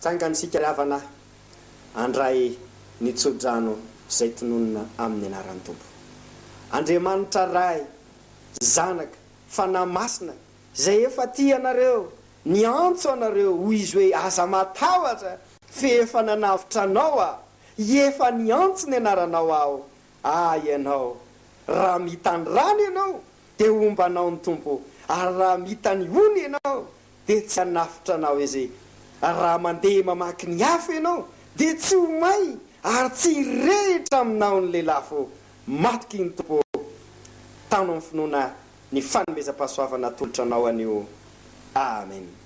Tsanganisika lavana andray nitsodrano zay tononona amin'ny anaran'ny Tompo. Andriamanitra ray zanaka fanamasina zay efa tia anareo niantso anareo hoy izy hoe aza matahotra fe efa nanavitra anao efa niantso ny anaranao aho ianao raha mitandrany ianao dia ombanao ny Tompo ary raha mitany ony ianao dia tsy hanafitra anao izy raha mandeha mamaky ny afo ianao dia tsy ho may ary tsy rehitra aminao ny lelafo matiky ny Tompo tano amin'ny finoana ny fanomezam-pahasoavana tolotra anao anio. Amen.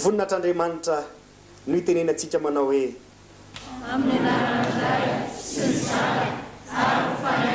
Voninahitran'Andriamanitra no itenenantsika manao hoe amin'ny anaran'Andray sy ny Zanaka ary